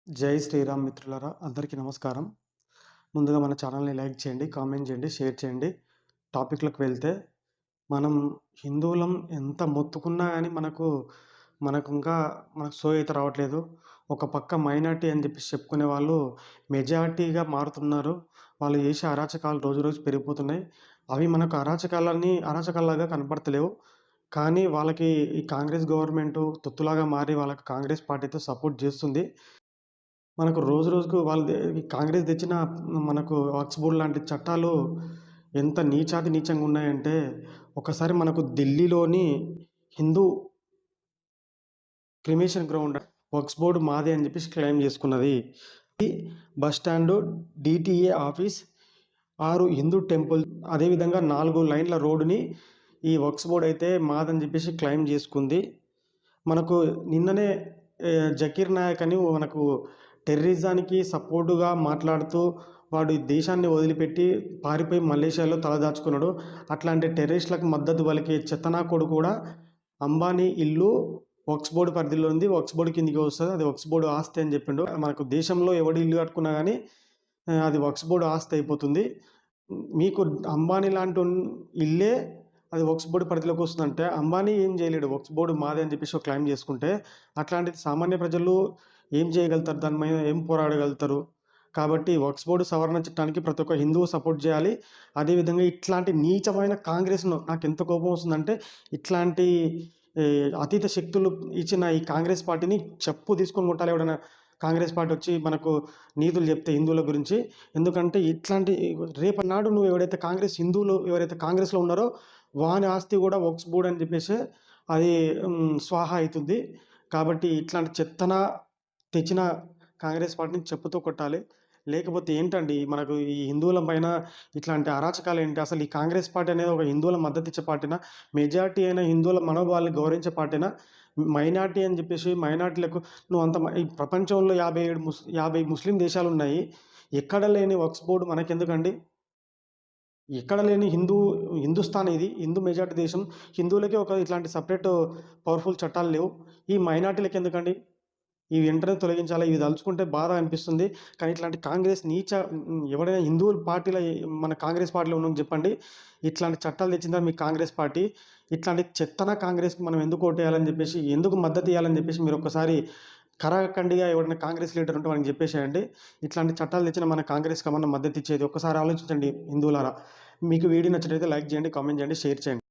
జై శ్రీరామ్ మిత్రులారా, అందరికీ నమస్కారం. ముందుగా మన ఛానల్‌ని లైక్ చేయండి, కామెంట్ చేయండి, షేర్ చేయండి. టాపిక్‌లోకి వెళ్తే, మనం హిందువులం ఎంత మొత్తుకున్నా గాని మనకింకా మనకు సోయైతే రావట్లేదు. ఒక పక్క మైనారిటీ అని చెప్పేసి చెప్పుకునే వాళ్ళు మెజారిటీగా మారుతున్నారు. వాళ్ళు చేసే అరాచకాలు రోజు రోజు పెరిగిపోతున్నాయి. అవి మనకు అరాచకాల్లాగా కనపడతలేవు. కానీ వాళ్ళకి ఈ కాంగ్రెస్ గవర్నమెంటు తొత్తులాగా మారి వాళ్ళకి కాంగ్రెస్ పార్టీతో సపోర్ట్ చేస్తుంది. మనకు రోజు రోజుకు ఈ కాంగ్రెస్ తెచ్చిన మనకు వక్ఫ్ బోర్డ్ లాంటి చట్టాలు ఎంత నీచాతి నీచంగా ఉన్నాయంటే, ఒకసారి మనకు ఢిల్లీలోని Hindu cremation ground Waqf board మాదే అని చెప్పేసి క్లెయిమ్ చేసుకున్నది. ఈ bus stand, DTA office, 6 Hindu temple, అదేవిధంగా 4 లైన్ల రోడ్డుని ఈ వక్ఫ్ బోర్డ్ అయితే మాదని చెప్పేసి క్లెయిమ్ చేసుకుంది. మనకు నిన్ననే జకీర్ నాయక్ అని మనకు టెర్రరిజానికి సపోర్టుగా మాట్లాడుతూ వాడు ఈ దేశాన్ని వదిలిపెట్టి పారిపోయి మలేషియాలో తలదాచుకున్నాడు. అట్లాంటి టెర్రరిస్టులకు మద్దతు పలికే చెత్తనాకోడు కూడా అంబానీ ఇల్లు వక్ఫ్ బోర్డ్ పరిధిలో ఉంది. వక్ఫ్ బోర్డ్ కిందికి వస్తది. అది వక్ఫ్ బోర్డ్ ఆస్తి అని చెప్పిండు. మనకు దేశంలో ఎవడు ఇల్లు కట్టుకున్నా గానీ అది వక్ఫ్ బోర్డ్ ఆస్తి అయిపోతుంది. మీకు అంబానీ లాంటి ఇల్లే అది వక్ఫ్ బోర్డ్ పరిధిలోకి వస్తుందంటే, అంబానీ ఏం చేయలేడు. వక్ఫ్ బోర్డ్ మాదే అని చెప్పేసి క్లెయిమ్ చేసుకుంటే, అట్లాంటిది సామాన్య ప్రజలు ఏం చేయగలుగుతారు? దాని మీద ఏం పోరాడగలుగుతారు? కాబట్టి వక్ఫ్ బోర్డ్ సవరణ చట్టానికి ప్రతి ఒక్క హిందువు సపోర్ట్ చేయాలి. అదేవిధంగా ఇట్లాంటి నీచమైన కాంగ్రెస్‌ను నాకెంత కోపం వస్తుందంటే, ఇట్లాంటి అతీత శక్తులు ఇచ్చిన ఈ కాంగ్రెస్ పార్టీని చెప్పు తీసుకొని కొట్టాలి ఎవడైనా కాంగ్రెస్ పార్టీ వచ్చి మనకు నీతులు చెప్తే హిందువుల గురించి. ఎందుకంటే ఇట్లాంటి రేపటినాడు నువ్వు హిందువులు ఎవరైతే కాంగ్రెస్‌లో ఉన్నారో వాని ఆస్తి కూడా వక్ఫ్ బోర్డ్ అని చెప్పేసి అది స్వాహా అయితుంది. కాబట్టి ఇట్లాంటి చెత్తన తెచ్చిన కాంగ్రెస్ పార్టీని చెప్పుతో కొట్టాలి. లేకపోతే ఏంటండి మనకు ఈ హిందువుల పైన ఇట్లాంటి అరాచకాలేంటి? అసలు ఈ కాంగ్రెస్ పార్టీ అనేది ఒక హిందువుల మద్దతిచ్చే పార్టీనా? మెజారిటీ అయిన హిందువుల మనోభావాల్ని గౌరవించే పార్టీనా? మైనారిటీ అని చెప్పేసి మైనారిటీలకు ఈ ప్రపంచంలో 50 ముస్లిం దేశాలున్నాయి. ఎక్కడ లేని వక్ఫ్ బోర్డ్ మనకెందుకండి? ఎక్కడ లేని హిందుస్థాన్ ఇది. హిందూ మెజారిటీ దేశం. హిందువులకే ఇట్లాంటి సెపరేట్ పవర్‌ఫుల్ చట్టాలు లేవు. ఈ మైనారిటీలకెందుకండి? ఇవి వెంటనే తొలగించాలి. ఇవి తలుచుకుంటే బాధ అనిపిస్తుంది. కానీ ఇట్లాంటి కాంగ్రెస్ ఎవడైనా హిందూ పార్టీలో మన కాంగ్రెస్ పార్టీలో ఉన్నోనికి చెప్పండి. ఇట్లాంటి చట్టాలు తెచ్చిందా మీ కాంగ్రెస్ పార్టీ? ఇట్లాంటి చెత్తన కాంగ్రెస్‌కి మనం ఎందుకు ఓటేయాలని చెప్పేసి, ఎందుకు మద్దతు ఇయ్యాలని చెప్పేసి మీరు ఒక్కసారి ఖరాఖండిగా ఎవరైనా కాంగ్రెస్ లీడర్ ఉంటే వానికి చెప్పేసేయండి. ఇట్లాంటి చట్టాలు తెచ్చిన మన కాంగ్రెస్‌కి ఏమన్నా మద్దతు ఇచ్చేది ఒక్కసారి ఆలోచించండి హిందువులారా. మీకు వీడియో నచ్చినట్లయితే లైక్ చేయండి, కామెంట్ చేయండి, షేర్ చేయండి.